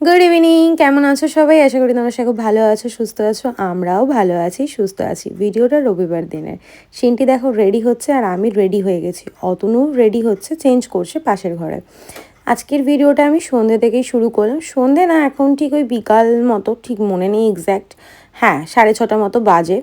Good evening, কেমন আছো সবাই? আশা করি তোমরা সবাই খুব ভালো আছো, সুস্থ আছো। আমরাও ভালো আছি, সুস্থ আছি। ভিডিওটা রবিবার দিনের। সিনটি দেখো রেডি হচ্ছে আর আমি রেডি হয়ে গেছি। অতনু রেডি হচ্ছে, চেঞ্জ করছে পাশের ঘরে। আজকের ভিডিওটা আমি সন্ধ্যে থেকেই শুরু করলাম। সন্ধ্যে না, এখন ঠিক ওই বিকাল মতো, ঠিক মনে নেই এক্স্যাক্ট। হ্যাঁ, 6:30 মতো বাজে।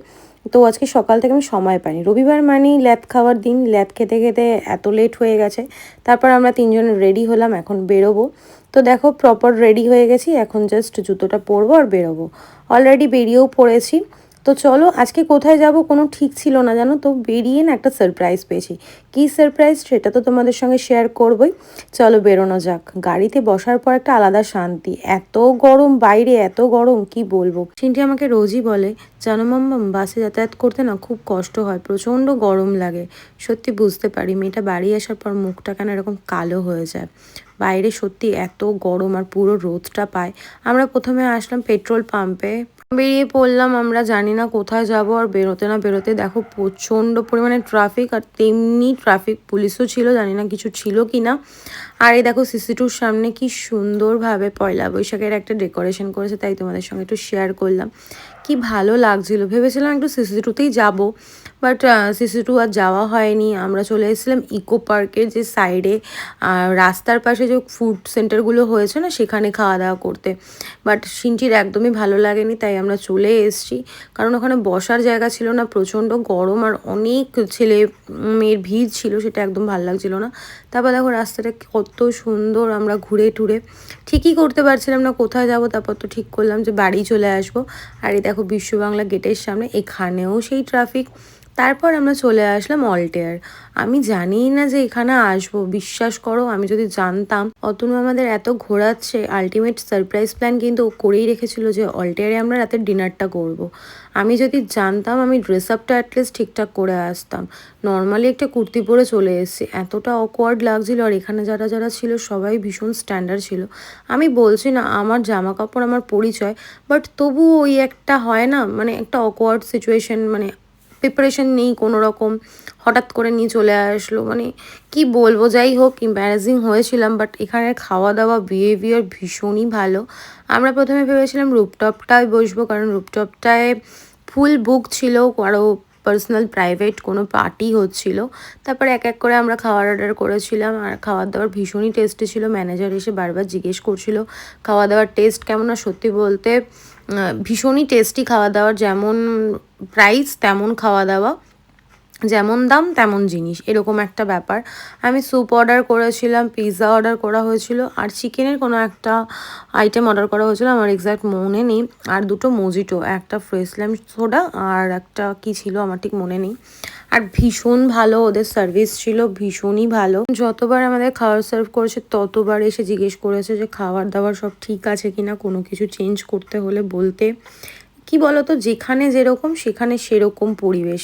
তো আজকে সকাল থেকে আমি সময় পাইনি। রবিবার মানেই ল্যাদ খাওয়ার দিন। ল্যাদ খেতে খেতে এত লেট হয়ে গেছে। তারপর আমরা তিনজন রেডি হলাম, এখন বেরোবো। তো দেখো প্রপার রেডি হয়ে গেছি, এখন জাস্ট জুতোটা পরবো আর বেরোবো। অলরেডি বেরিয়েও পড়েছি। তো চলো, আজকে কোথায় যাব কোনো ঠিক ছিল না, জানো তো। বেরিয়ে না একটা সারপ্রাইজ পেয়েছি। কী সারপ্রাইজ সেটা তো তোমাদের সঙ্গে শেয়ার করবোই। চলো বেরোনো যাক। গাড়িতে বসার পর একটা আলাদা শান্তি। এত গরম বাইরে, এত গরম কি বলবো। চিন্টি আমাকে রোজই বলে, জানো মাম্মাম, বাসে যাতায়াত করতে না খুব কষ্ট হয়, প্রচণ্ড গরম লাগে। সত্যি বুঝতে পারি। মেয়েটা বাড়ি আসার পর মুখটা কেন এরকম কালো হয়ে যায়। বাইরে সত্যি এত গরম আর পুরো রোদটা পায়। আমরা প্রথমে আসলাম পেট্রোল পাম্পে, বেরিয়ে পড়লাম। আমরা জানি না কোথায় যাব, আর বেরোতে না বেরোতে দেখো প্রচণ্ড পরিমাণে ট্রাফিক, আর তেমনি ট্রাফিক পুলিশও ছিল, জানি না কিছু ছিল কি না। আর এই দেখো সিসি2-র সামনে কি সুন্দরভাবে পয়লা বৈশাখের একটা ডেকোরেশন করেছে, তাই তোমাদের সঙ্গে একটু শেয়ার করলাম। কি ভালো লাগছিল। ভেবেছিলাম একটু সিসি2-তেই যাব, বাট সিসি2 আর যাওয়া হয়নি। আমরা চলে এসেছিলাম ইকো পার্কের যে সাইডে রাস্তার পাশে যে ফুড সেন্টারগুলো হয়েছে না, সেখানে খাওয়া দাওয়া করতে। বাট সিনটির একদমই ভালো লাগেনি, তাই আমরা চলে এসেছি। কারণ ওখানে বসার জায়গা ছিল না, প্রচণ্ড গরম আর অনেক ছেলে মেয়ের ভিড় ছিল, সেটা একদম ভালো লাগছিল না। তারপর দেখো রাস্তাটা কত সুন্দর। আমরা ঘুরে টুরে ঠিকই করতে পারছিলাম না কোথায় যাব। তারপর তো ঠিক করলাম যে বাড়ি চলে আসবো। আর এই দেখো বিশ্ব বাংলা গেটের সামনে, এখানেও সেই ট্রাফিক। তারপর আমরা চলে আসলাম অল্টেয়ার। আমি জানিই না যে এখানে আসবো, বিশ্বাস করো। আমি যদি জানতাম অতনু আমাদের এত ঘোরাচ্ছে, আলটিমেট সারপ্রাইজ প্ল্যান কিন্তু ও করেই রেখেছিল যে অল্টেয়ারে আমরা রাতের ডিনারটা করব। আমি যদি জানতাম, আমি ড্রেস আপটা অ্যাটলিস্ট ঠিকঠাক করে আসতাম। নর্মালি একটা কুর্তি পরে চলে এসেছি, এতটা অকওয়ার্ড লাগছিল। আর এখানে যারা যারা ছিল সবাই ভীষণ স্ট্যান্ডার্ড ছিল। আমি বলছি না আমার জামা কাপড় আমার পরিচয়, বাট তবুও ওই একটা হয় না, মানে একটা অকওয়ার্ড সিচুয়েশন, মানে প্রিপারেশন নেই কোনো রকম, হঠাৎ করে নিয়ে চলে আসলো। মানে কি বলবো, যাই হোক এম্বারাসিং হয়েছিলাম। বাট এখানে খাওয়া দাওয়া বিহেভিয়ার ভীষণই ভালো। আমরা প্রথমে ভেবেছিলাম রুপটপটায় বসবো, কারণ রুপটপটায় ফুল বুক ছিল, আরও পার্সোনাল প্রাইভেট কোনো পার্টি হচ্ছিল। তারপরে এক এক করে আমরা খাওয়ার অর্ডার করেছিলাম, আর খাওয়ার দাওয়ার ভীষণই টেস্টি ছিল। ম্যানেজার এসে বারবার জিজ্ঞেস করছিল খাওয়া দাওয়ার টেস্ট কেমন। আর সত্যি বলতে ভীষণই টেস্টি খাওয়া দাওয়ার। যেমন প্রাইস তেমন খাওয়া দাওয়া, যেমন দাম তেমন জিনিস, এরকম একটা ব্যাপার। আমি স্যুপ অর্ডার করেছিলাম, পিৎজা অর্ডার করা হয়েছিল, আর চিকেনের কোনো একটা আইটেম অর্ডার করা হয়েছিল, আমার এক্স্যাক্ট মনে নেই। আর দুটো মোজিটো, একটা ফ্রেশ লাইম সোডা আর একটা কি ছিল আমার ঠিক মনে নেই। আর ভীষণ ভালো ওদের সার্ভিস ছিল, ভীষণই ভালো। যতবার আমাদের খাবার সার্ভ করেছে ততবার এসে জিজ্ঞেস করেছে যে খাবার দাবার সব ঠিক আছে কিনা, কোনো কিছু চেঞ্জ করতে হলে বলতে। কি বলতো, যেখানে যেরকম সেখানে সেরকম পরিবেশ।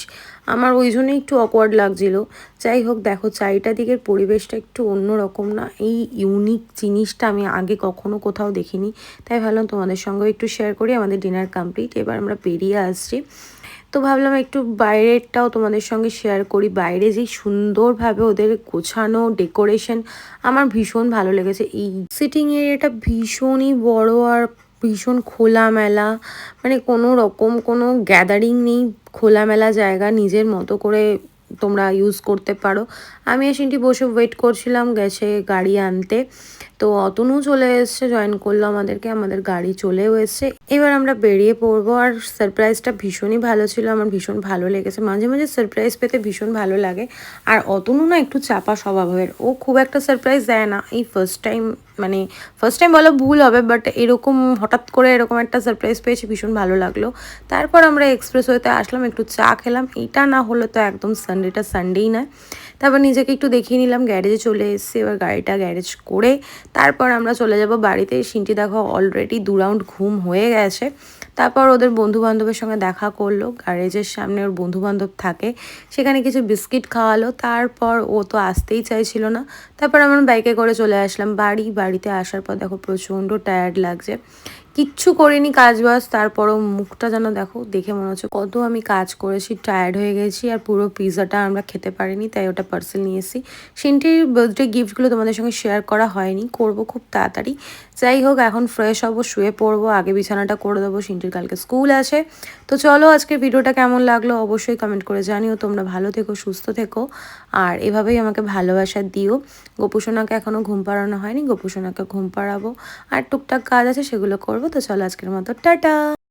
আমার ওই জন্যই একটু অকওয়ার্ড লাগছিল। যাই হোক, দেখো চারিটা দিকের পরিবেশটা একটু অন্যরকম না, এই ইউনিক জিনিসটা আমি আগে কখনো কোথাও দেখিনি। তাই ভাবলাম তোমাদের সঙ্গেও একটু শেয়ার করি। আমাদের ডিনার কমপ্লিট, এবার আমরা বেরিয়ে আসছি। তো ভাবলাম একটু বাইরেরটাও তোমাদের সঙ্গে শেয়ার করি। বাইরে যে সুন্দরভাবে ওদের গোছানো ডেকোরেশন, আমার ভীষণ ভালো লেগেছে। এই সিটিং এরিয়াটা ভীষণই বড় আর ভীষণ খোলামেলা, মানে কোনো রকম কোনো গ্যাদারিং নেই, খোলামেলা জায়গা, নিজের মতো করে তোমরা ইউজ করতে পারো। আমি এসেন্টি বসে ওয়েট করছিলাম, গেছে গাড়ি আনতে। তো অতনু চলে এসছে, জয়েন করলো আমাদেরকে, আমাদের গাড়ি চলেও এসছে। এবার আমরা বেরিয়ে পড়বো। আর সারপ্রাইজটা ভীষণই ভালো ছিল, আমার ভীষণ ভালো লেগেছে। মাঝে মাঝে সারপ্রাইজ পেতে ভীষণ ভালো লাগে। আর অতনু না একটু চাপা স্বভাবের, ও খুব একটা সারপ্রাইজ দেয় না। এই ফার্স্ট টাইম, মানে ফার্স্ট টাইম বলা ভুল হবে, বাট এরকম হঠাৎ করে এরকম একটা সারপ্রাইজ পেয়েছি, ভীষণ ভালো লাগলো। তারপর আমরা এক্সপ্রেসওয়েতে আসলাম, একটু চা খেলাম। এটা না হলে তো একদম সানডেটা সানডেই নয়। তারপর নিজেকে একটু দেখিয়ে নিলাম, গ্যারেজে চলে এসেছি। এবার গাড়িটা গ্যারেজ করে তারপর আমরা চলে যাব বাড়িতে। সিনটি দেখো অলরেডি 2 রাউন্ড ঘুম হয়ে গেছে। তারপর ওদের বন্ধুবান্ধবের সঙ্গে দেখা করলো, গ্যারেজের সামনে ওর বন্ধুবান্ধব থাকে, সেখানে কিছু বিস্কিট খাওয়ালো। তারপর ও তো আসতেই চাইছিল না। তারপর আমরা বাইকে করে চলে আসলাম বাড়িতে আসার পর দেখো প্রচণ্ড টায়ার্ড লাগছে, কিচ্ছু করিনি কাজ বাজ, তারপরও মুখটা যেন দেখো, দেখে মনে হচ্ছে কত আমি কাজ করেছি, টায়ার্ড হয়ে গেছি। আর পুরো পিৎজাটা আমরা খেতে পারিনি, তাই ওটা পার্সেল নিয়ে এসেছি। সিনটির বার্থডে গিফটগুলো তোমাদের সঙ্গে শেয়ার করা হয়নি, করব খুব তাড়াতাড়ি। যাই হোক, এখন ফ্রেশ হবো, শুয়ে পড়বো, আগে বিছানাটা করে দেবো, সিনটির কালকে স্কুল আছে। তো চলো, আজকের ভিডিওটা কেমন লাগলো অবশ্যই কমেন্ট করে জানিও। তোমরা ভালো থেকো, সুস্থ থেকো, আর এভাবেই আমাকে ভালোবাসা দিও। গোপুসোনাকে এখনও ঘুম পাড়ানো হয়নি, গোপুসোনাকে ঘুম পাড়াবো, আর টুকটাক কাজ আছে সেগুলো করবো। তো চলো, আজকের মতো টাটা।